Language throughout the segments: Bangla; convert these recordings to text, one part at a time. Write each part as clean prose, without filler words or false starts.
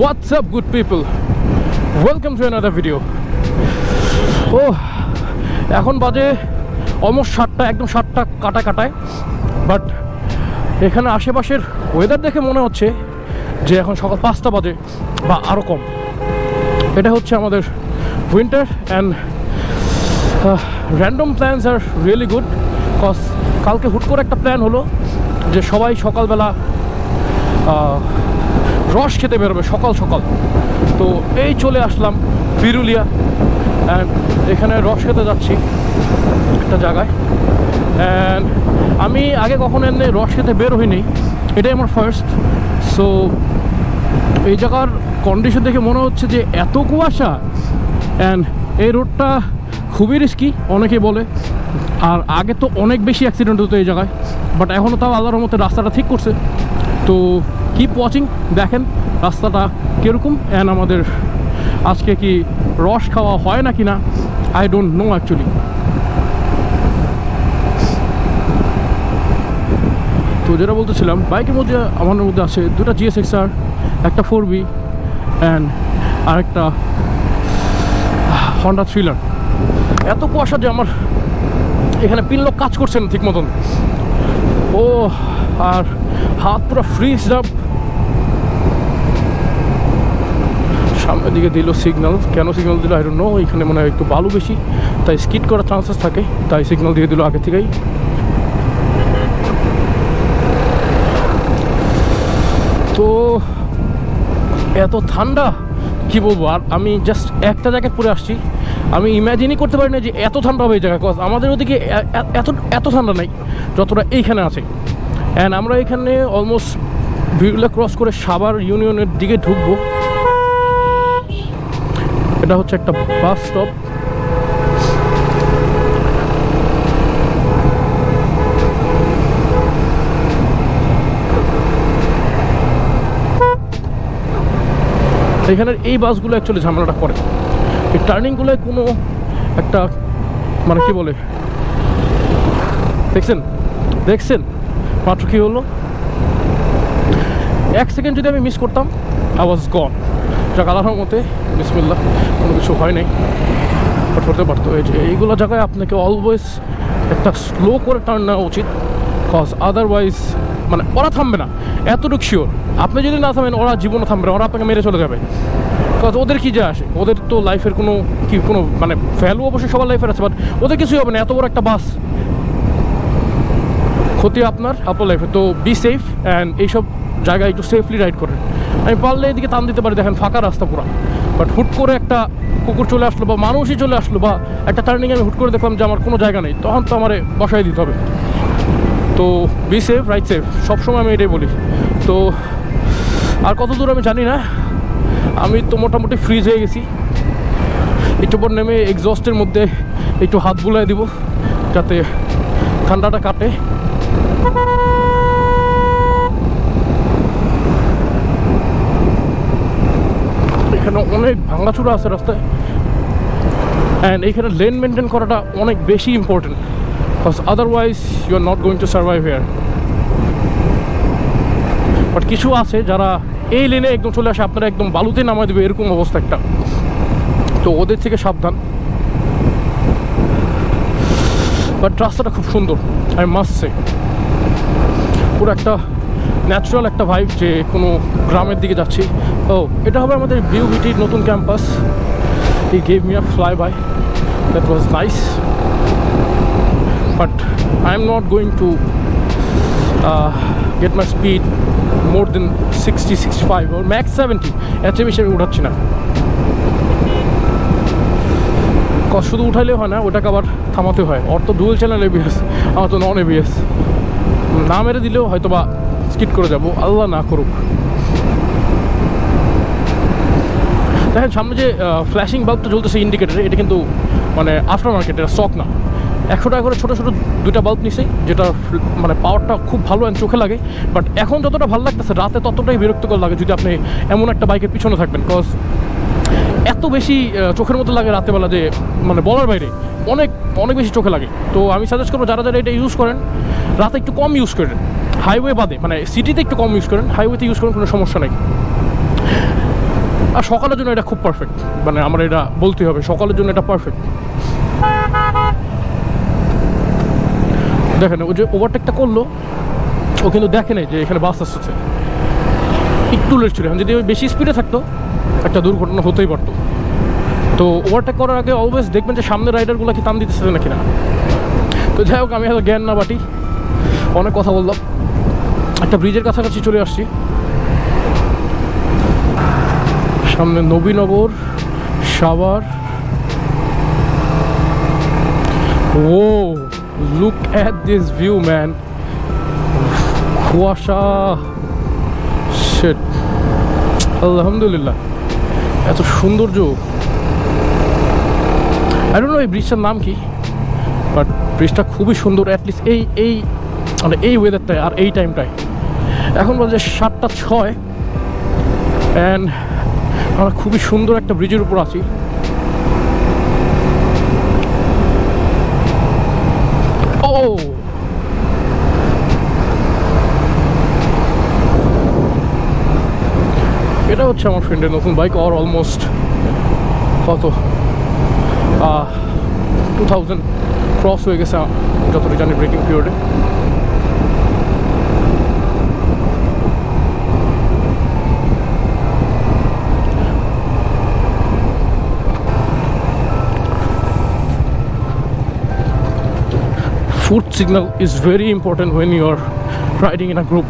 What's up good people, welcome to another video. এখন বাজে অলমোস্ট 7টা, একদম 7টা কাটায়। বাট এখানে আশেপাশের ওয়েদার দেখে মনে হচ্ছে যে এখন সকাল 5টা বাজে বা আরও কম। এটা হচ্ছে আমাদের winter and random plans are really good. Cause কালকে হুট করে একটা প্ল্যান হলো যে সবাই সকালবেলা রস খেতে বেরোবে সকাল সকাল। তো এই চলে আসলাম বিরুলিয়া অ্যান্ড এখানে রস খেতে যাচ্ছি একটা জায়গায়। অ্যান্ড আমি আগে কখনো এমনি রস খেতে বের হইনি, এটাই আমার ফার্স্ট। সো এই জায়গার কন্ডিশন দেখে মনে হচ্ছে যে এত কুয়াশা অ্যান্ড এই রোডটা খুবই রিস্কি অনেকেই বলে। আর আগে তো অনেক বেশি অ্যাক্সিডেন্ট হতো এই জায়গায়, বাট এখনও তাও আল্লাহর মধ্যে রাস্তাটা ঠিক করছে। তো কিপ ওয়াচিং, দেখেন রাস্তাটা কীরকম অ্যান্ড আমাদের আজকে কি রস খাওয়া হয় নাকি না, আই ডোন্ট নো অ্যাকচুয়ালি। তো যেটা বলতেছিলাম, বাইকের মধ্যে আমার মধ্যে আছে দুটা GSXR, একটা 4B অ্যান্ড আরেকটা হন্ডা থ্রিলার। এত কুয়াশা যে আমার এখানে পিনলক কাজ করছে না ঠিক মতন। আর হাত পুরো ফ্রিজ আপ। সামনের দিকে দিল সিগন্যাল, কেন সিগন্যাল দিল আই ডোন্ট নো। এখানে মনে হয় একটু বালু বেশি, তাই স্কিড করার চান্সেস থাকে, তাই সিগন্যাল দিয়ে দিল আগে থেকেই। তো এত ঠান্ডা কি বলবো। আর আমি জাস্ট একটা জ্যাকেট পরে আসছি, আমি ইম্যাজিনই করতে পারি না যে এত ঠান্ডা হবে এই জায়গায়। কজ আমাদের ওদিকে এত ঠান্ডা নাই যতটা এইখানে আছে। অ্যান্ড আমরা এখানে অলমোস্ট বিরুলিয়া ক্রস করে সাভার ইউনিয়নের দিকে ঢুকবো। এটা হচ্ছে একটা বাস স্টপ। এখানের এই বাসগুলো অ্যাকচুয়ালি ঝামেলাটা করে। এই টার্নিংগুলোয় কোনো একটা মানে কি বলে, দেখছেন মাত্র কী হলো। 1 সেকেন্ড যদি আমি মিস করতাম আই ওয়াজ গন। যাক আল্লাহর মতে বিসমিল্লাহ কোনো কিছু হয় নাই, বাট হতে পারতো। এই যে এইগুলো জায়গায় আপনাকে অলওয়েজ একটা স্লো করে টার্ন নেওয়া উচিত। কজ আদারওয়াইজ মানে ওরা থামবে না, এতটুকু শিওর। আপনি যদি না থামেন ওরা জীবনে থামবে না, ওরা আপনাকে মেরে চলে যাবে। কজ ওদের কী যায় আসে, ওদের তো লাইফের কোনো মানে ভ্যালু অবশ্যই সবার লাইফের আছে, বাট ওদের কিছুই হবে না। এত বড় একটা বাস, ক্ষতি আপনার লাইফে। তো বি সেফ অ্যান্ড এইসব জায়গায় একটু সেফলি রাইড করেন। আমি পারলে এদিকে টান দিতে পারি, দেখেন ফাঁকা রাস্তা পুরো। বাট হুট করে একটা কুকুর চলে আসলো বা মানুষই চলে আসলো বা একটা টার্নিংয়ে আমি হুট করে দেখলাম যে আমার কোনো জায়গা নেই, তখন তো আমার বসাই দিতে হবে। তো বি সেফ, রাইড সেফ, সবসময় আমি এটাই বলি। তো আর কত দূর আমি জানি না, আমি তো মোটামুটি ফ্রিজ হয়ে গেছি। একটু পর নেমে এক্সস্টের মধ্যে একটু হাত বুলাই দিব যাতে ঠান্ডাটা কাটে। এখানে অনেক ভাঙাচুরা আছে রাস্তায় অ্যান্ড এইখানে লেন মেনটেন করাটা অনেক বেশি important. Cause otherwise you are not going to survive here. But কিছু আছে যারা এই লেনে একদম চলে আসে, আপনারা একদম বালুতে নামাই দেবে এরকম অবস্থা একটা। তো ওদের থেকে সাবধান। বাট রাস্তাটা খুব সুন্দর, আমি মাস্ট সে। পুরো একটা ন্যাচারাল একটা ভাইব, যে কোনো গ্রামের দিকে যাচ্ছি। এটা হবে আমাদের বিউভিটির নতুন campus. He gave me a fly by, that was nice. But I am not going to get my speed more than 60-65 or max 70, এর চেয়ে বেশি আমি উঠাচ্ছি না। শুধু উঠাইলে হয় না, ওটাকে আবার থামাতে হয়। ওর তো ডুয়েল চ্যানেল ABS, আমার তো নন ABS। না মেরে দিলেও হয়তো বা স্কিড করে যাবো, আল্লাহ না করুক। দেখেন সামনে যে ফ্ল্যাশিং বাল্বটা জ্বলতেছে ইন্ডিকেটারে, এটা কিন্তু মানে আফটার মার্কেট, এটা স্টক না। 100 টাকা করে ছোটো ছোটো 2টা বাল্ব নিছে, যেটা মানে পাওয়ারটা খুব ভালো অ্যান্ড চোখে লাগে। বাট এখন যতটা ভালো লাগতেছে, রাতে ততটাই বিরক্তিকর লাগে যদি আপনি এমন একটা বাইকের পিছনে থাকবেন। কজ এত বেশি চোখের মতো লাগে রাতেবেলা যে মানে বলার বাইরে, অনেক অনেক বেশি চোখে লাগে। তো আমি সাজেস্ট করবো যারা যারা এটা ইউজ করেন, রাতে একটু কম ইউজ করেন। হাইওয়ে বাদে, মানে সিটিতে একটু কম ইউজ করেন, হাইওয়েতে ইউজ করেন, কোনো সমস্যা নেই। আর সকালের জন্য এটা খুব পারফেক্ট, মানে আমার এটা বলতে হবে, সকালের জন্য এটা পারফেক্ট। দেখেন ও যে ওভারটেকটা করলো, ও কিন্তু দেখে নেই যে এখানে বাস আসছে, একটু লেট ছিল। যদি ওই বেশি স্পিডে থাকতো একটা দুর্ঘটনা হতেই পারতো। তো ওভারটেক করার আগে অলওয়েজ দেখবেন যে সামনে রাইডারগুলো কি টান দিতেছে নাকি না। তো যাই হোক, আমি হয়তো জ্ঞান না বাটি, অনেক কথা বললাম। একটা ব্রিজের কাছাকাছি চলে আসছি, সামনে Nabinagar, Savar. Oh look at this view man, কুয়াশা, শিট, আলহামদুলিল্লাহ এত সৌন্দর্য। আই ডোন্ট নো এই ব্রিজটার নাম কি, বাট ব্রিজটা খুবই সুন্দর। অ্যাটলিস্ট এই মানে এই ওয়েদারটায় আর এই টাইমটায়। এখন বলছে 7:06 অ্যান্ড আমরা খুবই সুন্দর একটা ব্রিজের উপর আছি। ও এটা হচ্ছে আমার ফ্রেন্ডের নতুন বাইক, আর অলমোস্ট কত 2000 ক্রস হয়ে গেছে যতটা জানি ব্রেকিং পিরিয়ডে। Food signal is very important when you are riding in a group.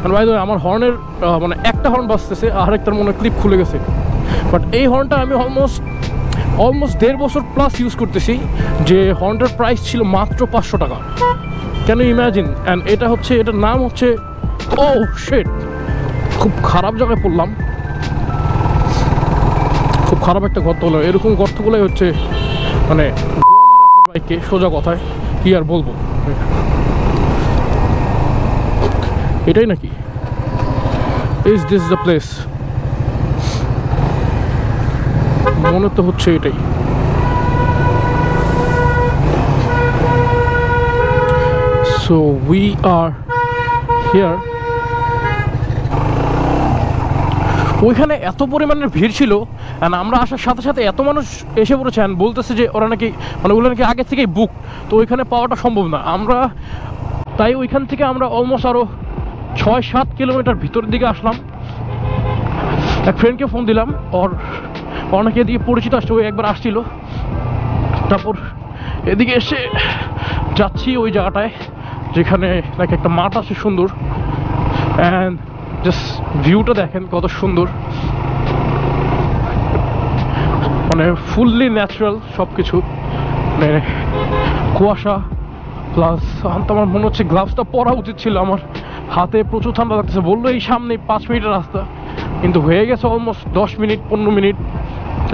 And by the way, আমার হর্নের মানে একটা হর্ন বাজতেছে, আর একটার মনে ক্লিপ খুলে গেছে। বাট এই হর্নটা আমি অলমোস্ট 1.5 বছর প্লাস ইউজ করতেছি, যে হর্নটার প্রাইস ছিল মাত্র 500 টাকা। Can you imagine? অ্যান্ড এটা হচ্ছে, এটার নাম হচ্ছে, ও শিট, খুব খারাপ জায়গায় পড়লাম, খুব খারাপ একটা গর্ত হলো। এরকম গর্তগুলোই হচ্ছে মানে আমার আপনার বাইককে, সোজা কথায় কি আর বলবো। এটাই নাকি? Is this the place? মনে তো হচ্ছে এটাই। So we are here. ওইখানে এত পরিমাণের ভিড় ছিল, অ্যান্ড আমরা আসার সাথে সাথে এত মানুষ এসে পড়েছে, অ্যান্ড বলতেছে যে ওরা নাকি, মানে ওগুলো নাকি আগে থেকেই বুক, তো ওইখানে পাওয়াটা সম্ভব না। আমরা তাই ওইখান থেকে আমরা অলমোস্ট আরও 6-7 কিলোমিটার ভিতরের দিকে আসলাম। এক ফ্রেন্ডকে ফোন দিলাম, অনেকে এদিকে পরিচিত আসছে, ওই একবার আসছিল। তারপর এদিকে এসে যাচ্ছি ওই জায়গাটায় যেখানে নাকি একটা মাঠ আছে সুন্দর, অ্যান্ড জাস্ট ভিউটা দেখেন কত সুন্দর, মানে ফুললি ন্যাচারাল সব কিছু। মানে কুয়াশা প্লাস, আমার মনে হচ্ছে গ্লাভসটা পরা উচিত ছিল, আমার হাতে প্রচুর ঠান্ডা লাগতেছে। বললো এই সামনে 5 মিনিটের রাস্তা, কিন্তু হয়ে গেছে অলমোস্ট 10 মিনিট 15 মিনিট,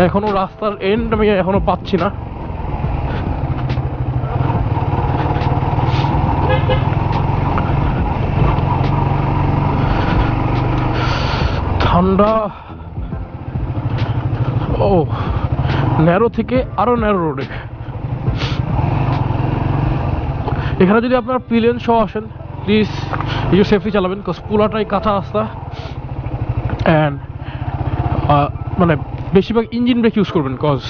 এখনও রাস্তার এন্ড আমি এখনও পাচ্ছি না। ঠান্ডা। ও ন্যারো থেকে আরো ন্যারো রোডে। এখানে যদি আপনার প্লেন সহ আসেন, প্লিজ একটু সেফলি চালাবেন, কজ পুরাটাই কাঁচা রাস্তা। অ্যান্ড মানে বেশিরভাগ ইঞ্জিন ব্রেক ইউজ করবেন, কজ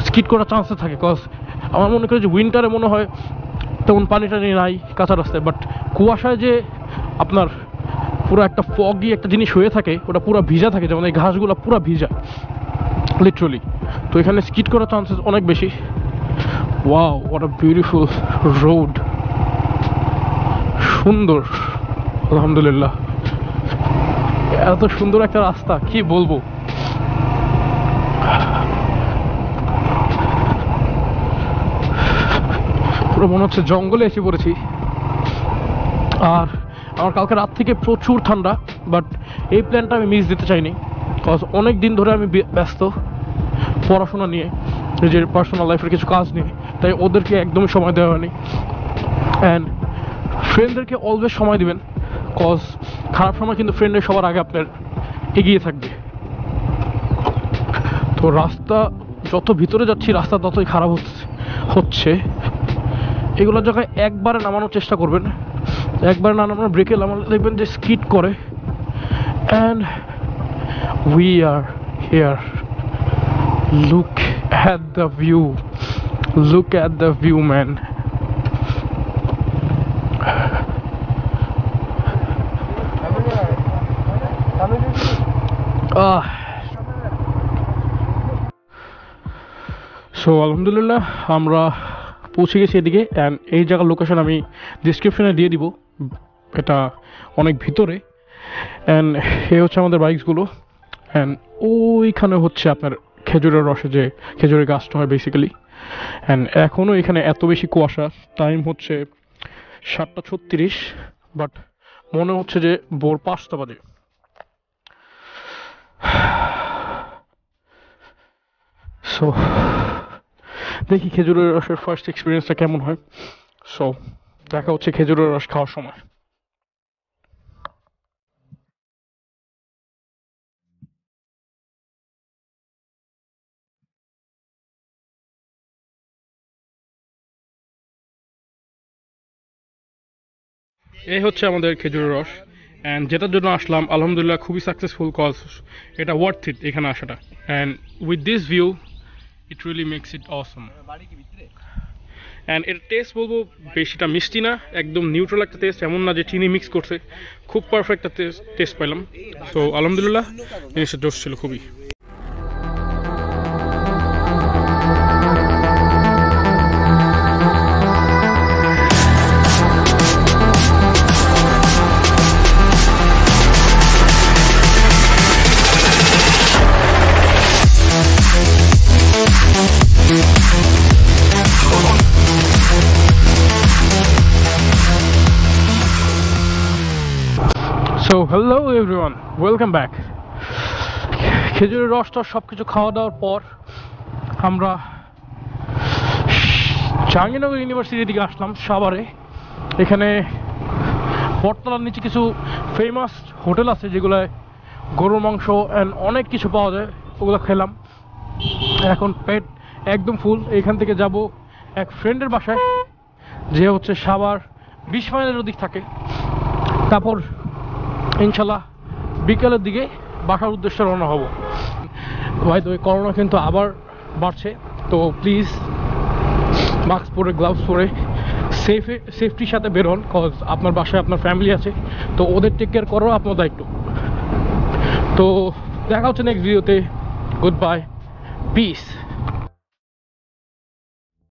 স্কিড করার চান্সেস থাকে। কজ আমার মনে করি যে উইন্টারে মনে হয় তেমন পানি টানি নাই কাঁচা রাস্তায়, বাট কুয়াশায় যে আপনার পুরো একটা ফগি একটা জিনিস হয়ে থাকে, ওটা পুরো ভিজা থাকে, যেমন এই ঘাসগুলো পুরো ভিজা লিটারালি। তো এখানে স্কিড করার চান্সেস অনেক বেশি। Wow, what a beautiful road, সুন্দর, আলহামদুলিল্লাহ। এত সুন্দর একটা রাস্তা, কি বলবো। পুরো মনে হচ্ছে জঙ্গলে এসে পড়েছি। আর আমার কালকে রাত থেকে প্রচুর ঠান্ডা, বাট এই প্ল্যানটা আমি মিস দিতে চাইনি, কজ অনেক দিন ধরে আমি ব্যস্ত পড়াশোনা নিয়ে, নিজের পার্সোনাল লাইফের কিছু কাজ নিয়ে, তাই ওদেরকে একদমই সময় দেওয়া হয়নি। অ্যান্ড ফ্রেন্ডদেরকে অলওয়েজ সময় দিবেন, কজ খারাপ সময় কিন্তু ফ্রেন্ডের সবার আগে আপনার এগিয়ে থাকবে। তো রাস্তা যত ভিতরে যাচ্ছি রাস্তা ততই খারাপ হচ্ছে। এগুলোর জায়গায় একবারে নামানোর চেষ্টা করবেন, একবারে না নামানো ব্রেকে নামালে দেখবেন যে স্কিড করে। And we are here, look at the view, look at the view man. So আলহামদুলিল্লাহ আমরা পৌঁছে গেছি এদিকে। অ্যান্ড এই জায়গার লোকেশন আমি ডিসক্রিপশনে দিয়ে দিব, এটা অনেক ভিতরে। অ্যান্ড এ হচ্ছে আমাদের বাইকসগুলো। অ্যান্ড ওইখানে হচ্ছে আপনার খেজুরের রসে যে খেজুরের গাছটা হয় বেসিক্যালি। অ্যান্ড এখনও এখানে এত বেশি কুয়াশা, টাইম হচ্ছে 7:36, বাট মনে হচ্ছে যে ভোর 5টা বাজে। সো দেখি খেজুরের রসের ফার্স্ট এক্সপিরিয়েন্সটা কেমন হয়। সো দেখা হচ্ছে খেজুরের রস খাওয়ার সময়। এই হচ্ছে আমাদের খেজুরের রস। অ্যান্ড যেটার জন্য আসলাম আলহামদুলিল্লাহ খুবই সাকসেসফুল, কজ এটা ওয়ার্থ ইট এখানে আসাটা। And with this view it really makes it awesome. And এর টেস্ট বলবো বেশিটা মিষ্টি না, একদম নিউট্রাল একটা টেস্ট, এমন না যে চিনি মিক্স করছে, খুব পারফেক্ট একটা টেস্ট পাইলাম। সো আলহামদুলিল্লাহ জিনিসটা জোশ ছিল খুবই। So hello everyone, welcome back. খেজুরের রসটা সব কিছু খাওয়া দাওয়ার পর আমরা জাহাঙ্গীরনগর ইউনিভার্সিটির দিকে আসলাম, সাভারে। এখানে বটতলার নিচে কিছু ফেমাস হোটেল আছে যেগুলোয় গরুর মাংস অ্যান্ড অনেক কিছু পাওয়া যায়, ওগুলো খেলাম। এখন পেট একদম ফুল। এখান থেকে যাব এক ফ্রেন্ডের বাসায়, যে হচ্ছে সাভার 20 মাইলের ওদিক থাকে। তারপর ইনশাল্লাহ বিকেলের দিকে বাসার উদ্দেশ্যে রওনা হব। ভাই তো করোনা কিন্তু আবার বাড়ছে, তো প্লিজ মাস্ক পরে, গ্লাভস পরে সেফটির সাথে বেরোন, কজ আপনার বাসায় আপনার ফ্যামিলি আছে, তো ওদের টেক কেয়ার করো আপনার দায়িত্ব। তো দেখা হচ্ছে নেক্সট ভিডিওতে। Good bye, piece.